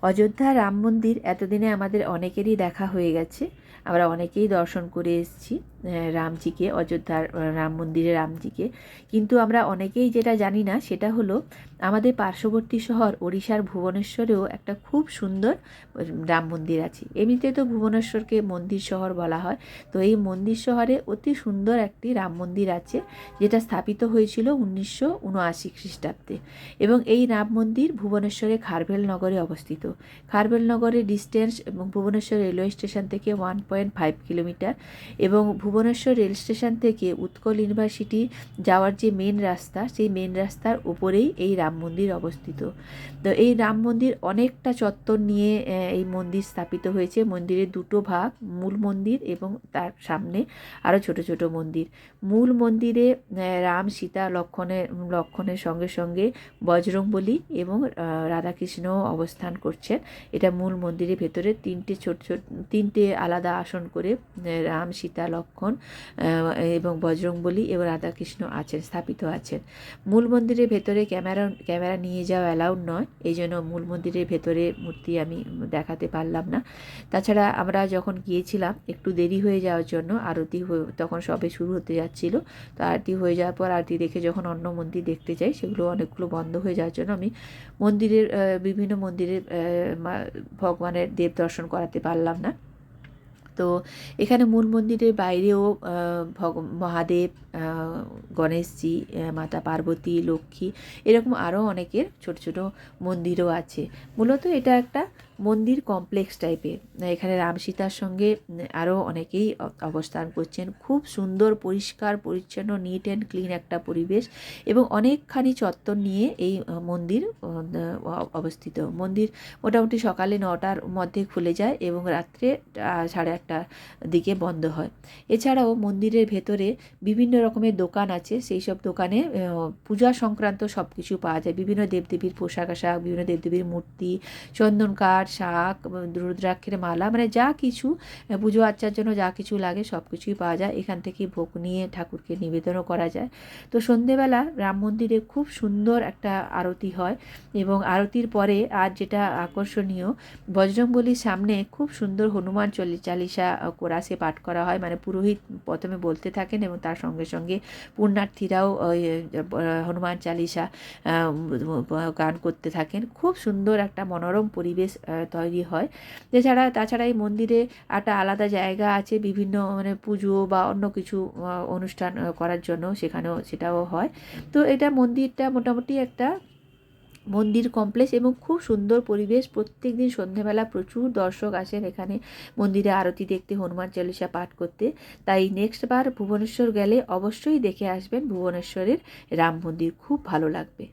অযোধ্যা রাম মন্দির এতদিনে আমাদের অনেকেরই দেখা হয়ে গেছে, আমরা অনেকেই দর্শন করে এসেছি রামজিকে, অযোধ্যার রাম মন্দিরে রামজিকে। কিন্তু আমরা অনেকেই যেটা জানি না সেটা হলো আমাদের পার্শ্ববর্তী শহর ওড়িশার ভুবনেশ্বরেও একটা খুব সুন্দর রাম মন্দির আছে। এমনিতে তো ভুবনেশ্বরকে মন্দির শহর বলা হয়, তো এই মন্দির শহরে অতি সুন্দর একটি রাম মন্দির আছে, যেটা স্থাপিত হয়েছিল 1979 খ্রিস্টাব্দে। এবং এই রাম মন্দির ভুবনেশ্বরে খারবেল নগরে অবস্থিত। খারবেল নগরের ডিস্টেন্স এবং ভুবনেশ্বর রেলওয়ে স্টেশন থেকে 1.5 কিলোমিটার, এবং ভুবনেশ্বর রেল স্টেশন থেকে উৎকল ইউনিভার্সিটি যাওয়ার যে মেন রাস্তা, সেই মেন রাস্তার উপরেই এই রাম মন্দির অবস্থিত। তো এই রাম মন্দির অনেকটা চত্বর নিয়ে এই মন্দির স্থাপিত হয়েছে। মন্দিরের দুটো ভাগ, মূল মন্দির এবং তার সামনে আরও ছোট ছোট মন্দির। মূল মন্দিরে রাম সীতা লক্ষণের সঙ্গে সঙ্গে বজরংবলী এবং রাধাকৃষ্ণ অবস্থান করছেন। এটা মূল মন্দিরের ভেতরে তিনটে আলাদা আসন করে রাম সীতা লক্ষণ এবং বজরংবলী এবং রাধাকৃষ্ণ স্থাপিত আছেন। মূল মন্দিরের ভেতরে ক্যামেরা নিয়ে যাওয়া অ্যালাউড নয়, এই জন্য মূল মন্দিরের ভেতরে মূর্তি আমি দেখাতে পারলাম না। তাছাড়া আমরা যখন গিয়েছিলাম একটু দেরি হয়ে যাওয়ার জন্য, আরতি তখন সবে শুরু হতে যাচ্ছিল, তো আরতি হয়ে যাওয়ার পর আরতি দেখে যখন অন্য মন্দির দেখতে যাই, সেগুলো অনেকগুলো বন্ধ হয়ে যাওয়ার জন্য আমি বিভিন্ন মন্দিরের ভগবানের দেব দর্শন করাতে পারলাম না। তো এখানে মূল মন্দিরের বাইরেও মহাদেব, গণেশজি, মাতা পার্বতী, লক্ষ্মী, এরকম আরও অনেকের ছোট ছোট মন্দিরও আছে। মূলত এটা একটা মন্দির কমপ্লেক্স টাইপের। এখানে রাম সীতার সঙ্গে আরও অনেকেই অবস্থান করছেন। খুব সুন্দর, পরিষ্কার পরিচ্ছন্ন, নিট অ্যান্ড ক্লিন একটা পরিবেশ, এবং অনেকখানি চত্বর নিয়ে এই মন্দির অবস্থিত। মন্দির মোটামুটি সকালে 9টার মধ্যে খুলে যায় এবং রাত্রে 8:30টার দিকে বন্ধ হয়। এছাড়াও মন্দিরের ভেতরে বিভিন্ন রকমের দোকান আছে, সেই সব দোকানে পূজা সংক্রান্ত সব কিছু পাওয়া যায়। বিভিন্ন দেবদেবীর পোশাক আশাক, বিভিন্ন দেবদেবীর মূর্তি, চন্দন কাঠ, শাক, রুদ্রাক্ষের মালা, মানে যা কিছু পুজো আর্চার জন্য যা কিছু লাগে সব কিছুই পাওয়া যায়। এখান থেকে ভোগ নিয়ে ঠাকুরকে নিবেদনও করা যায়। তো সন্ধেবেলা রাম মন্দিরে খুব সুন্দর একটা আরতি হয়, এবং আরতির পরে আর যেটা আকর্ষণীয়, বজরংবলীর সামনে খুব সুন্দর হনুমান চালিসা কোরাসে পাঠ করা হয়। মানে পুরোহিত প্রথমে বলতে থাকেন এবং তার সঙ্গে সঙ্গে পুণ্যার্থীরাও হনুমান চালিসা গান করতে থাকেন। খুব সুন্দর একটা মনোরম পরিবেশ তৈরি হয়। তাছাড়া এই মন্দিরে একটা আলাদা জায়গা আছে বিভিন্ন মানে পুজো বা অন্য কিছু অনুষ্ঠান করার জন্য, সেটাও হয়। তো এটা মন্দিরটা মোটামুটি একটা মন্দির কমপ্লেক্স এবং খুব সুন্দর পরিবেশ। প্রত্যেক দিন সন্ধ্যেবেলা প্রচুর দর্শক আসেন এখানে মন্দিরে আরতি দেখতে, হনুমান চালিসা পাঠ করতে। তাই নেক্সট বার ভুবনেশ্বর গেলে অবশ্যই দেখে আসবেন ভুবনেশ্বরের রাম মন্দির, খুব ভালো লাগবে।